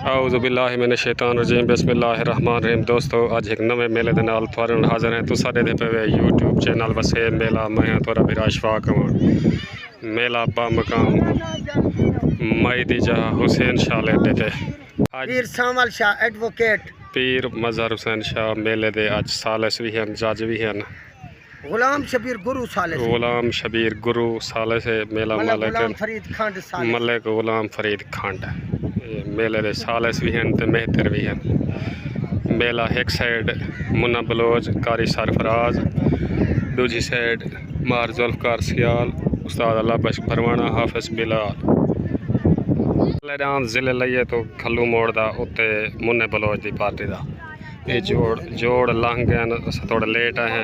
आऊज़ु बिल्लाहि मिनश शैतानिर रजीम बिस्मिल्लाहिर रहमानिर रहीम। दोस्तों अज एक नवे मेले के नाल तुहाडे नाल हाज़िर हैं। तुसा दे पे यूट्यूब चैनल वसे मेला मैं थोड़ा विराशफा कवां मेला बामकाम मई दी जहा हुसैन शाह लेते थे पीर सामल शाह एडवोकेट पीर मजहर हुसैन शाह मेले दे अज सालिस भी हैं जज भी हैं। गुलाम शबीर गुरु साले गुलाम शबीर गुरु साले से मेला गुलाम फरीद खंड साले मलिक गुलाम फरीद खंड मेले दे सालिस भी हैं ते मेहतर भी हैं। मेला एक साइड मुन्ना बलोच कारी सरफराज, दूजी साइड मार जुल्फकार सियाल उस्ताद अल्लाह बख्श भरवाना हाफिज बिलाल। जिले लइए तो खल्लू मोड़ दा उत्ते मुन्ने बलोच दी पार्टी दा ये जोड़ लंघ गए थोड़ा लेट आए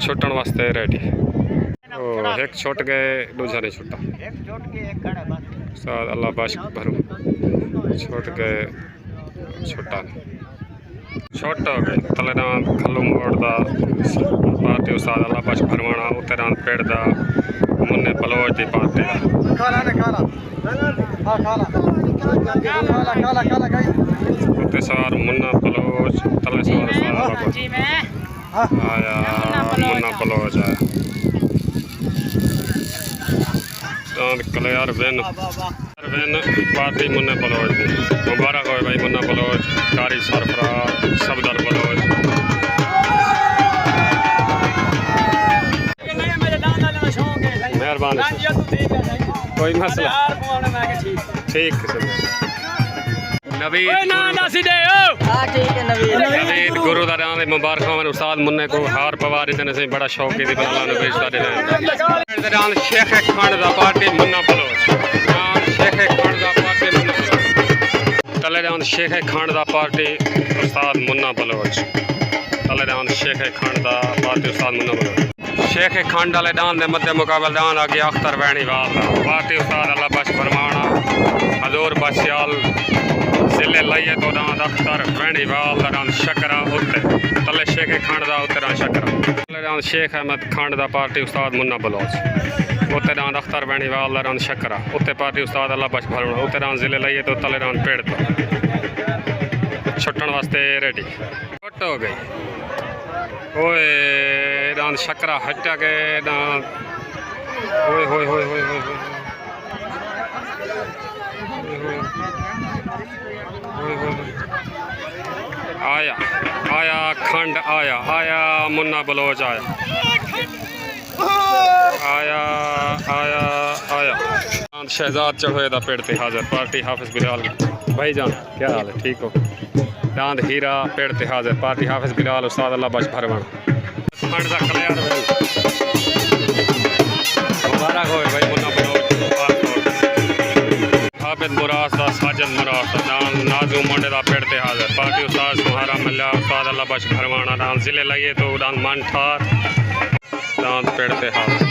छुट्टन वास्ते रेडी। एक छुट गए दूजा नहीं छुट्टा उस्ताद अल्लाह बख्श भरू छुट गए छुट्टा छोट हो गए तलेदान खल्लू मोड़ दा पार्टी उस्ताद अल्लाह बख्श भरवाना उत्ते पेड़ दा मुन्ने बलोच दी पार्टी उत्ते सवार मुन्ना बलोच तले सवार आया मुन्ना बलोच आया क्लियर विन पार्टी मुन्ने बलोच दी मुबारक हो भाई मुन्ना बलोच कारी सरफराज सफदर बलोच। मेहरबानी कोई मसला ठीक नवीद गुरु दा नाम मुबारक हो उस्ताद मुन्ने को हार पवार देने से बड़ा शौक है बनाला ने भेजता देने नाम शेख खंड दा पार्टी मुन्ना बलोच नाम शेख खंड दा पार्टी मुन्ना बलोच तलेदान शेख खंड दा पार्टी उस्ताद मुन्ना बलोच तलेदान शेख खंड दा पार्टी उस्ताद मुन्ना बलोच शेख खंड वाले डान के मध्य मुकाबले डान आ गया अख्तर वैनीवाल पार्टी उस्ताद अल्लाह बख्श भरवाना हजूर बसियाल जिले लाइए तो डांद अख्तर वैनीवाल का डांद शकरा उत्ते तले शेख खंड का उत्ते डांद शकरा तले डांद शेख अहमद खंड का पार्टी उस्ताद मुन्ना बलोच उत्ते डांद अख्तर वैनीवाल का डांद शकरा उत्ते पार्टी उस्ताद अल्लाह बख्श भरवाना उत्ते डांद जिले लाइए तो तले डांद पेड़ तो छुट्टन वास्ते रेडी छुट्ट हो गई ओए डांद शकरा हटा के डांद ओए होए होए होए होए आया आया खंड आया आया मुन्ना बलोच आया आया आया आया शहजाद चढ़ोए दा पेड़ ते हाजिर पार्टी हाफिज बिलाल भाई जान क्या हाल है ठीक हो डांद हीरा पेड़ ते हाजिर पार्टी हाफिज बिलाल उस्ताद अल्लाह बख्श भरवाना खंड दा खलियार भाई मुबारक हो भाई मुन्ना बलोच आबिद मुरास दा साजन मुरास डांद नाजू मोंडे दा पेड़ ते हाजिर पार्टी उस्ताद सुहारा मल्ला उस्ताद अल्लाह बख्श भरवाना डांद जिले लाइए तो डांद मन ठार डांद पेड़ ते हाजिर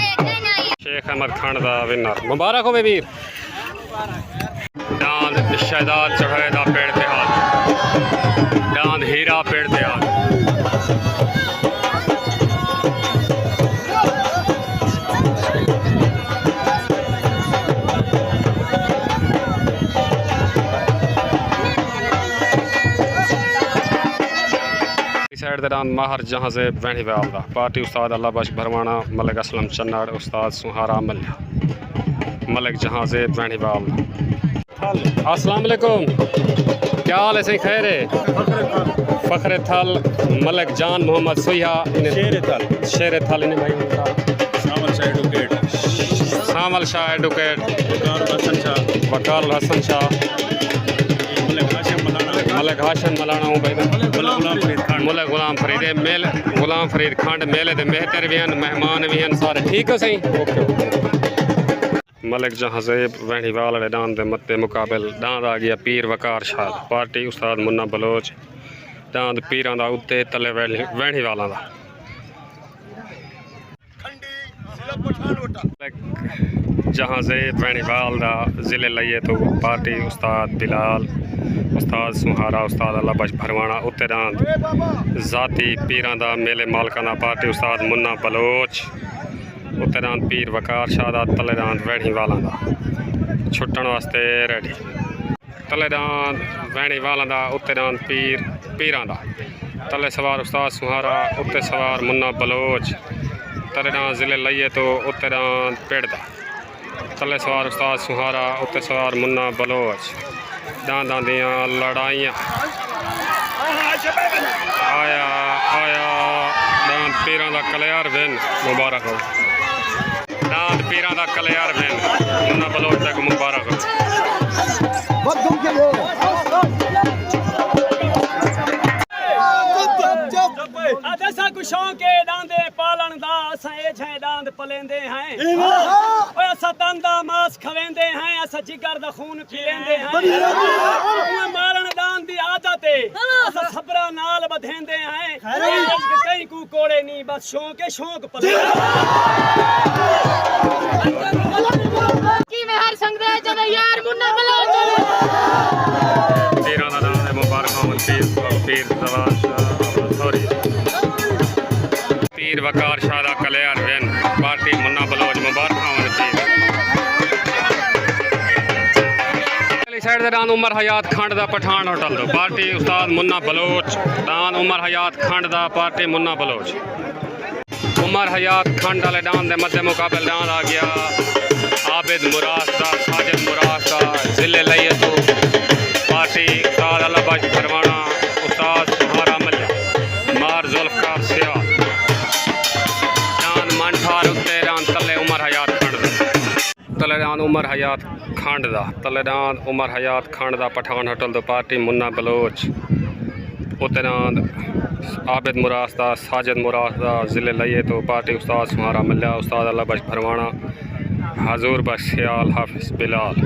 शेख अहमद खंड दा विनर मुबारक हो वीर डांद शहजाद चढ़े दा पेड़ ते हाजिर डांद हीरा पेड़ ते हाजिर साइड के डांद माहर जहाँ से वैनीवाल दा पार्टी उस्ताद अल्लाह बख्श भरवाना मलिक असलम चन्नाड़ उस्ताद सुहारा मल्ला मलिक जहाँ से वैनीवाल अस्सलाम वालेकुम क्या हाल है सही खैर है फखरे थल मलिक जान मोहम्मद सुहा शेर थल इन्हें भाई सामल शाह एडवोकेट वकार हसन शाह मलिक हाशिम मलाना हूँ भाई मुल्क गुलाम फरीद मेल गुलाम फरीद खंड मेले दे मेहतर भी हैं मेहमान भी हैं सारे ठीक है सही ओके। मलिक जहाज़ेब वैनीवाल वाले डांद के मद्दे मुकाबल डांद आ गया पीर वकार शाह पार्टी उस्ताद मुन्ना बलोच डांद पीरां दा उत्ते तले वैनीवाल दा जहाज़ेब वैनीवाल दा जिले लाइए तो पार्टी उस्ताद बिलाल उस्ताद सुहारा उस्ताद अल्लाह बख्श भरवाना उत्ते डांद जाती पीरां दा मेले मालकां दा पार्टी उस्ताद मुन्ना बलोच उत्ते डांद पीर वकार शाह दा तले डांद वैनीवाल दा छुट्टन वास्ते रेडी तले दांद वैणी वालों का उत्ते दांद पीर पीरां दा तले सवार उस्ताद सुहारा उत्ते सवार मुन्ना बलोच तले दांद जिले लइए तो उत्ते दांद पेड़ दा तले सवार उस्ताद सुहारा उत्ते सवार मुन्ना बलोच दांदां दियां लड़ाइयां आया आया दांद पीरां दा कलियार वेन मुबारक हो दांद पीरां दा कलियार वेन मुन्ना बलोच तक मुबारक हो असा को शौक है दांदे पालन दा असा ए छे दांद पलेंदे हैं ओए असा दंदा मांस खवेंदे हैं असा जिगर दा खून पीलेंदे हैं ओए मारन दांद दी आदत है असा सबरा नाल बधेंदे हैं कहीं को कोड़े नहीं बस शौक है शौक पले की में हर संग दे जद यार मुन्ना बलोच पीरां दा नाम है मुबारक हो पीर सवार सॉरी पीर वकार शाह दा कलियार वेन पार्टी मुन्ना बलोच मुबारक हो साइड दे दान उमर हयात खंड दा पठान होटल दो पार्टी उस्ताद मुन्ना बलोच दान उमर हयात खंड दा पार्टी मुन्ना बलोच उमर हयात खंड वाले दान दे मध्य मुकाबले दान आ गया आबिद मुराद दा साजिद मुराद दा जिले लइए तो पार्टी उस्ताद अल्लाहबाज फरमाना उस्ताद सुहारा मल्ला मार जुल्फकार सियाल दान मंठार उत्ते दान तले उमर हयात खंड दा तले दान उमर हयात खंड दा तले दान उमर हयात खंड दा पठान होटल दो पार्टी मुन्ना बलोच उत्ते दान आबिद मुराद दा साजिद मुराद दा जिले लइए तो पार्टी उस्ताद सुहारा मल्ला उस्ताद अल्लाहबाज फरमाना हजूर बख्शियाल हाफिज बिलाल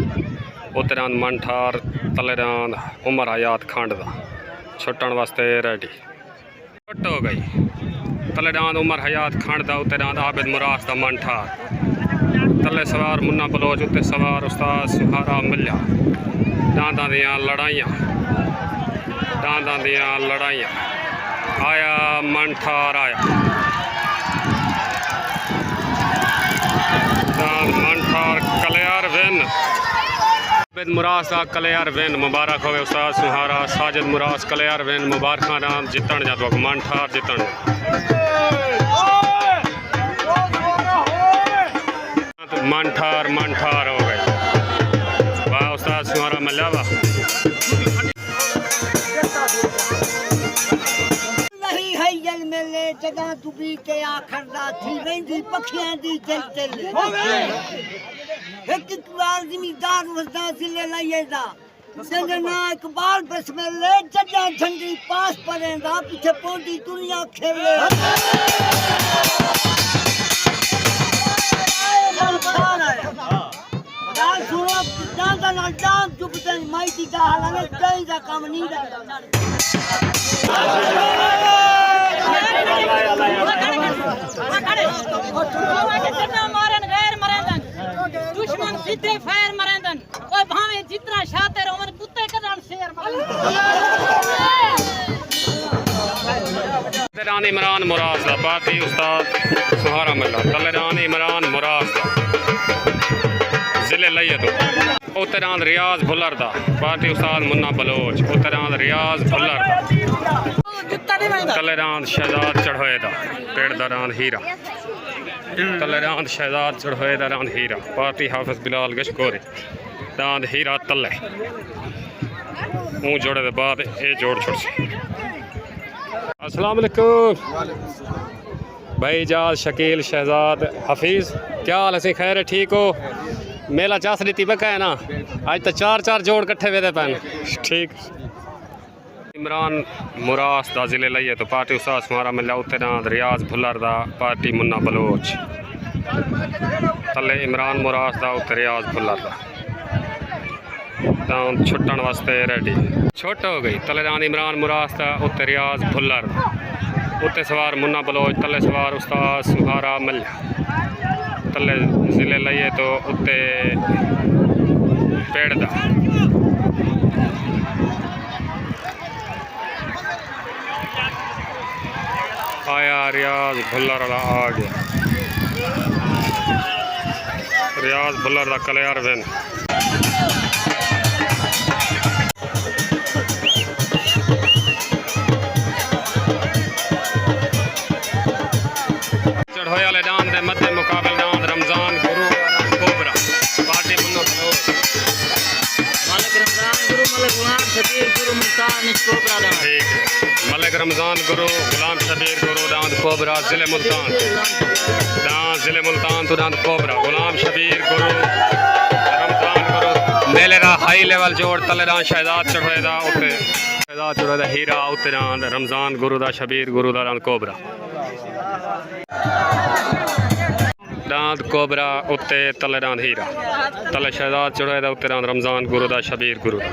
उत्ते दान मंठार तले दान उमर हयात खंड दा छुट्टन वास्ते रेडी छुट्ट हो गई तले दान उमर हयात खंड दा उत्ते दान आबिद मुराद दा मंठार तले सवार मुन्ना बलोच उत्ते सवार उस्ताद सुहारा मिल्या दांदां दियां लड़ाइयां आया मंठार आया दांद मंठार कलियार वेन आबिद मुराद दा कलियार वेन मुबारक होवे उस्ताद सुहारा साजिद मुराद कलियार वेन मुबारक दांद जितण जा तो मंठार जितण मंठार मंठार हो गए वाह उस्ताद सुहारा मल्ला वाह नहीं है जल मेले जगह डूबी के आखर दा थी वेंदी पखियां दी चल चल एक बार जिमीदार वसदा जिले लाइए दा संग ना इकबाल बसमेले जजा झंडी पास परेंदा पीछे पोंदी दुनिया खेले दान सुनो दान ना दान जुबदन माइती दा हालाने कई दा काम नहीं दा दुश्मन सीधे फैर मरेंदन ओए भावे जितना शातिर ओमन कुत्ते कदन शेर तलेदान इमरान मुराद दा पार्टी उस्ताद सुहारा मिला तलेदान इमरान मुराद दा जिले लइए तो उत्तरांद रियाज भुल्लर दा पार्टी उस्ताद मुन्ना बलोच उत्तरांद रियाज भुल्लर दा तलेदान शहजाद चढ़ोए दा पेड़ दा रान हीरा तलेदान शहजाद चढ़ोए दा रान हीरा पार्टी हाफिज बिलाल गशकोरी दांद हीरा तले मुँह जोड़े दे बाद ये जोड़ छोड़ अस्सलाम वालेकुम भाई जाज शकील शहजाद हफीज़ क्या हाल है खैर है ठीक हो मेला चास रीति पक्का है ना आज तो चार चार जोड़ कट्ठे वेदे पैन ठीक इमरान मुराद दा जिले लइए तो पार्टी उस्ताद सुहारा मिला उत्ते दांद रियाज भुल्लर दा पार्टी मुन्ना बलोच तले इमरान मुराद दा उत्ते रियाज भुल्लर दा दांद छुट्टन वास्ते रेडी छुट्ट हो गई तले दांद इमरान मुराद दा उत्ते रियाज भुल्लर उत्ते सवार मुन्ना बलोच तले सवार उस्ताद सुहारा मिला तले जिले लइए तो उत्ते पेड़ दा आया रियाज भुल्लर वाला आ गया रियाज भुल्लर दा Kaliyar when Ghulam Shabir Guru Multan cobra दांद। ठीक है। मलिक रमजान गुरु गुलाम शबीर गुरु दांद कोबरा जिले मुल्तान तो दांद कोबरा गुलाम शबीर गुरु रमजान गुरु मेले दा हाई लेवल जोड़ तले दांद शहजाद चढ़ेदा उत्ते शहजाद चढ़ेदा हीरा उत्ते दांद रमजान गुरु दा शबीर गुरु दा दांद कोबरा दांद कोबरा उत्ते तले दांद हीरा तले शहजाद चढ़ेदा उत्ते दांद रमजान गुरु दा शबीर गुरु दा।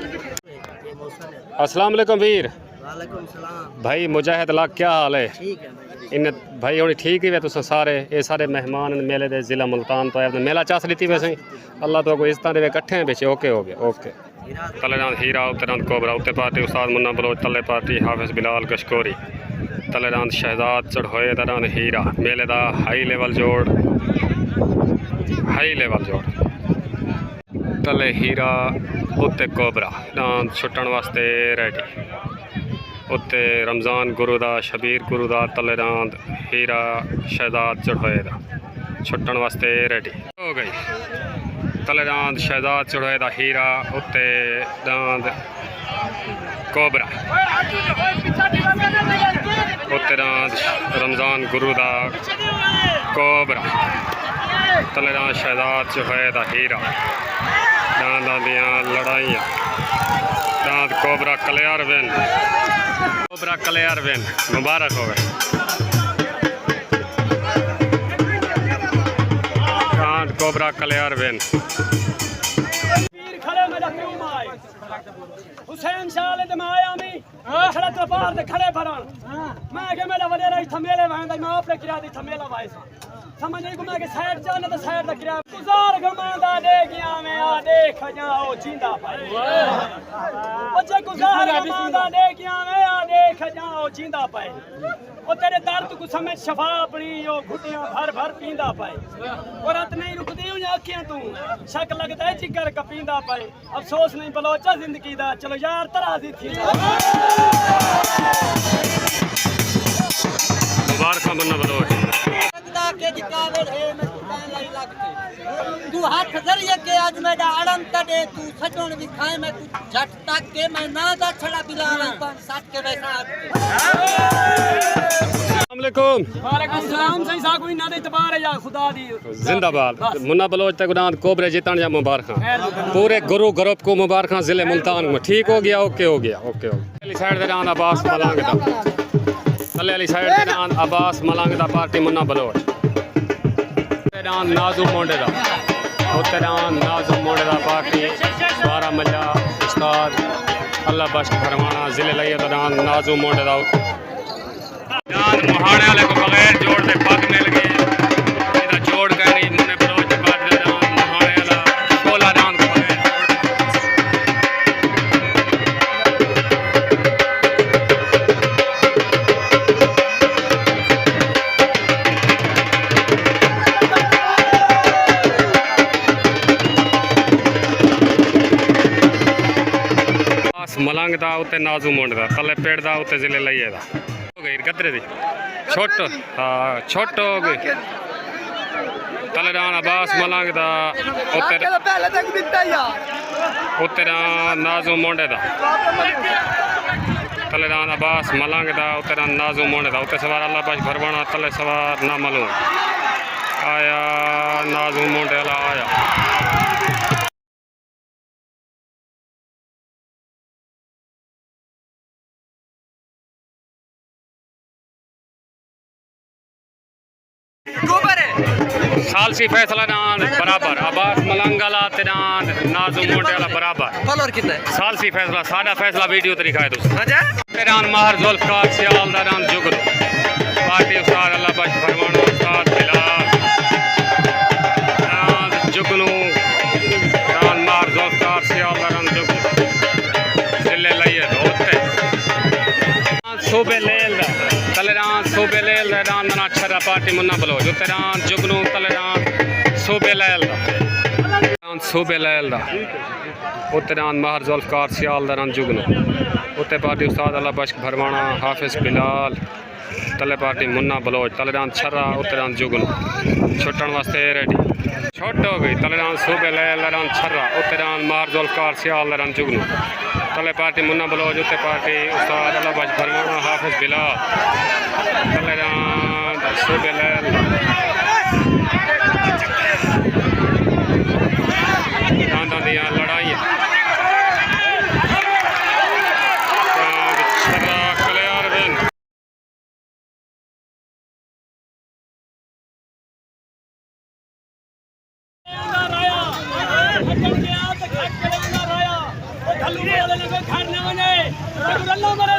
अस्सलाम वालेकुम वीर। वालेकुम सलाम भाई मुजाहिद लाख क्या हाल है? ठीक है इन भाई होनी ठीक ही वे तुस सारे ये सारे मेहमान मेले दे जिला मुल्तान तो आए मेला चास लीती वैसे अल्लाह तो कोई इस तरह वे इकट्ठे हैं बिच ओके हो गया ओके तले दांद हीरा उत्ते दांद कोबरा उत्ते पार्टी उस्ताद मुन्ना बलोच तले पार्टी हाफिज बिलाल गशकोरी तले दांद शहजाद चढ़ोए दांद हीरा मेले दा हाई लेवल जोड़ तले हीरा उत्ते कोबरा दांद छुट्टन वास्ते रेडी उत्ते रमजान गुरु दा शबीर गुरु दा तले दांद हीरा शहजाद चढ़ोए दा छुट्टन वास्ते रेडी हो गई तले दांद शहजाद चढ़ोए दा हीरा उत्ते दांद कोबरा उत्ते दांद रमजान गुरु दा कोबरा तले दांद शहजाद चढ़ोए दा हीरा दांदां दियां लड़ाइयां दांद कोबरा कल्यार वेन मुबारक हो गए दांद कोबरा कल्यार वेन वीर खड़े मेरा क्यों माए हुसैन शाह ले माया मी खड़े तो बाहर दे खड़े भरण मैं के मेरा वडे रही थमेले वहां मैं आपने किया दी थमेला वाइस समझ नहीं को मैं के साइड जाने तो साइड दा किया गुजार गमांदा दे गया मैं आ देख जाओ जिंदा भाई बच्चे गुजार गमांदा दे गया मैं आ देख जाओ जिंदा पाए ओ तेरे दर्द को समझ शफा अपनी ओ घुटियां भर भर पींदा पाए और रात नहीं रुकदी हूं आंखें तू शक लगता है जिगर कपींदा पाए अफसोस नहीं बलोचा जिंदगी दा चलो यार तराजी थी मुबारक बन्ना बलोच के दिखावर है मैं दुकान लाई लगते तू हाथ जरिए के आज मेरा अड़म तड़े तू सजोन दिखाए मैं तू झट तक के मैं ना दा छड़ा बिलाल पर साथ के वैसा अस्सलाम वालेकुम वालेकुम सलाम सही सा कोई ना दे तबार है या खुदा दी जिंदाबाद मुन्ना बलोच तक दांद कोबरे जीतन या मुबारक पूरे गुरु ग्रुप को मुबारक जिले मुल्तान में ठीक हो गया ओके साइड दे दांद अब्बास मलांग दा तले वाली साइड दे दांद अब्बास मलांग दा पार्टी मुन्ना बलोच दांद नाजू मोंडे दा उत्ते दांद नाजू मोंडे दा पार्टी बारा मल्ला उस्ताद अल्लाह बख्श फरमाना जिले लइए दा दांद नाजू मोंडे दा दांद मोहाने वाले को बगैर जोड़ दे पग मिल गए इदा जोड़ कहनी मुन्ने बलोच पार्टी दा दांद मोहाने वाला 16 दांद को बगैर मलंग दा उत्ते नाजू मुंड दा तले पेड़ दा उत्ते जिले लइए दा हो गई गदरे दी छोट हाँ छोट हो गई तले दान अब्बास मलंग दा उत्ते नाजू मुंडे दा तले दान अब्बास मलंग दा उत्ते नाजू मुंडे दा उत्ते सवार अल्लाह बख्श भरवाना तले सवार ना मालूम आया नाजू मुंडे वाला आया सालसी फैसला दान बराबर अब्बास मलंगला तेदान नाजू मोटे वाला बराबर फॉलोअर कितना है? सालसी फैसला सादा फैसला वीडियो तरीका है दोस्तों तेदान माहर जुल्फकार सियाल दान जुगल पार्टी उस्ताद अल्लाह बख्श फरमाना उस्ताद बिलाल दान जुगनू दान माहर जुल्फकार सियाल दान जुगल जिले लइए होते सूबे लेल तलेदान सूबे लेल दान मना छरा पार्टी मुन्ना बलोच तेदान जुगनू तलेदान सूबे लेल सूबे लेल उत्ते दान माहर जुल्फकार सियाल दान जुगनू उत्ते पार्टी उस्ताद अल्लाह बख्श भरवाना हाफिज बिलाल तले पार्टी मुन्ना बलोच तलेदान छरा उत्ते दान जुगनू छुट्टन वास्ते रेडी छोट हो गई तलेरान सूबे लरान छर्रा उत्तरान मार जुल्फकार सियाल लरान जुगनू तले पार्टी मुन्ना बलोच उत्ते पार्टी उस्ताद अल्लाह बख्श फरमाना हाफिज बिलाल तलेरान सूबे दांदा दिया लड़ाइयाँ छर्रा कलियार बिन अल्लाह